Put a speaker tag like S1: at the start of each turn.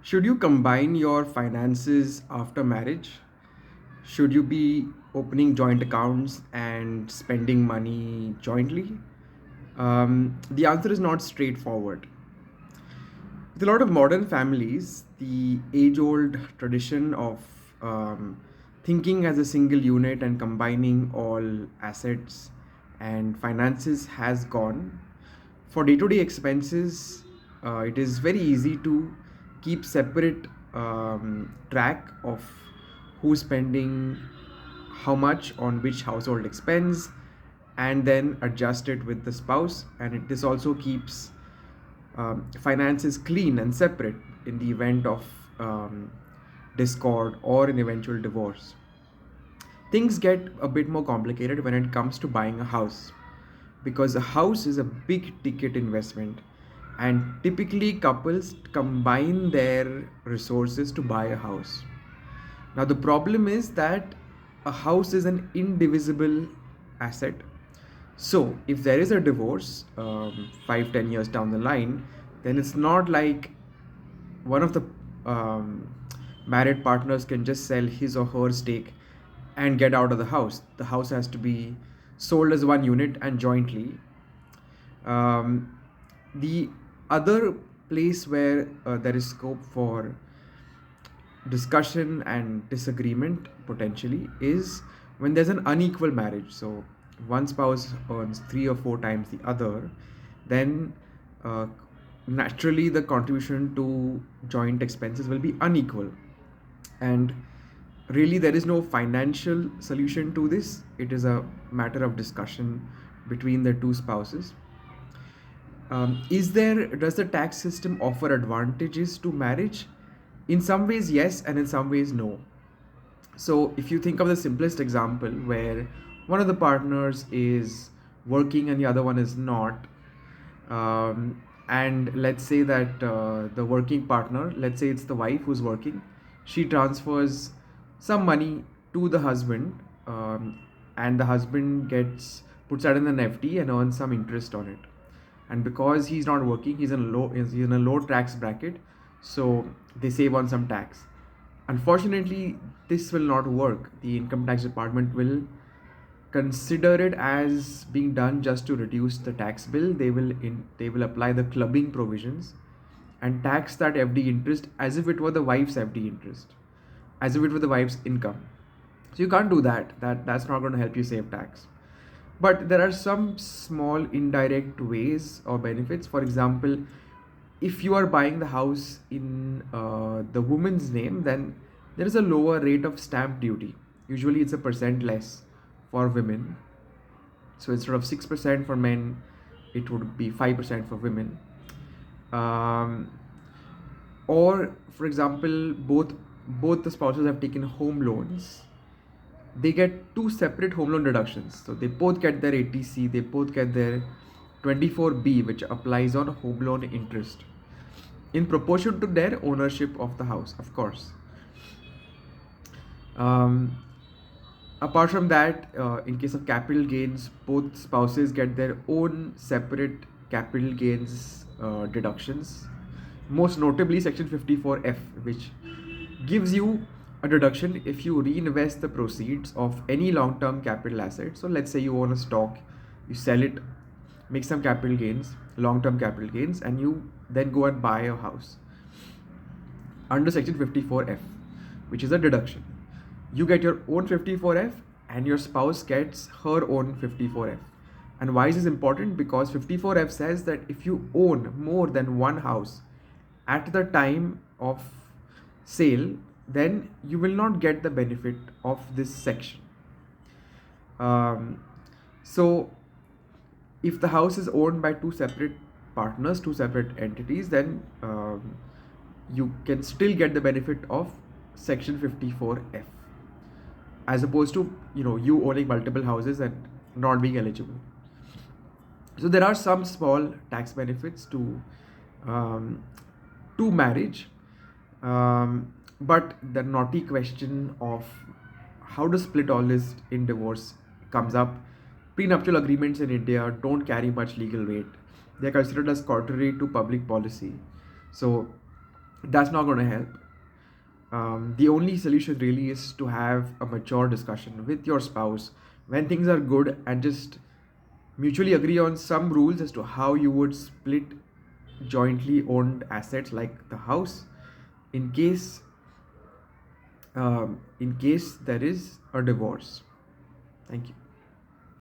S1: Should you combine your finances after marriage? Should you be opening joint accounts and spending money jointly? The answer is not straightforward. With a lot of modern families, the age old tradition of thinking as a single unit and combining all assets and finances has gone. For day to day expenses, it is very easy to keep separate track of who's spending how much on which household expense and then adjust it with the spouse. And this also keeps finances clean and separate in the event of discord or an eventual divorce. Things get a bit more complicated when it comes to buying a house because a house is a big ticket investment, and typically couples combine their resources to buy a house. Now, the problem is that a house is an indivisible asset. So, if there is a divorce 5-10 years down the line, then it's not like one of the um, married partners can just sell his or her stake and get out of the house. The house has to be sold as one unit and jointly. The other place where there is scope for discussion and disagreement potentially is when there's an unequal marriage. So one spouse earns 3 or 4 times the other, then uh, naturally the contribution to joint expenses will be unequal. And really, there is no financial solution to this. It is a matter of discussion between the two spouses. Does the tax system offer advantages to marriage? In some ways, yes, and in some ways, no. So, if you think of the simplest example where one of the partners is working and the other one is not, and let's say that the working partner, let's say it's the wife who's working, she transfers some money to the husband, and the husband gets puts that in an FD and earns some interest on it. And because he's not working, he's in a low tax bracket, so they save on some tax. Unfortunately, this will not work. The income tax department will consider it as being done just to reduce the tax bill. They will apply the clubbing provisions and tax that FD interest as if it were the wife's FD interest, as if it were the wife's income. So you can't do that. That's not going to help you save tax. But there are some small indirect ways or benefits. For example, if you are buying the house in the woman's name, then there is a lower rate of stamp duty. Usually it's a percent less for women. So instead of 6% for men, it would be 5% for women. Um, or for example, both the spouses have taken home loans, they get two separate home loan deductions. So they both get their ATC, they both get their 24B, which applies on home loan interest in proportion to their ownership of the house, of course. Um, Apart from that, in case of capital gains, both spouses get their own separate capital gains deductions. Most notably, Section 54F, which gives you a deduction if you reinvest the proceeds of any long term capital asset. So, let's say you own a stock, you sell it, make some capital gains, long term capital gains, and you then go and buy a house under Section 54F, which is a deduction. You get your own 54F and your spouse gets her own 54F. And why is this important? Because 54F says that if you own more than one house at the time of sale, then you will not get the benefit of this section. Um, so, if the house is owned by two separate partners, two separate entities, then you can still get the benefit of Section 54F, as opposed to you owning multiple houses and not being eligible. So there are some small tax benefits um, to marriage, but the naughty question of how to split all this in divorce comes up. Prenuptial agreements in India don't carry much legal weight. They are considered as contrary to public policy. So That's not going to help. The only solution really is to have a mature discussion with your spouse when things are good, and just mutually agree on some rules as to how you would split jointly owned assets like the house in case there is a divorce. Thank you.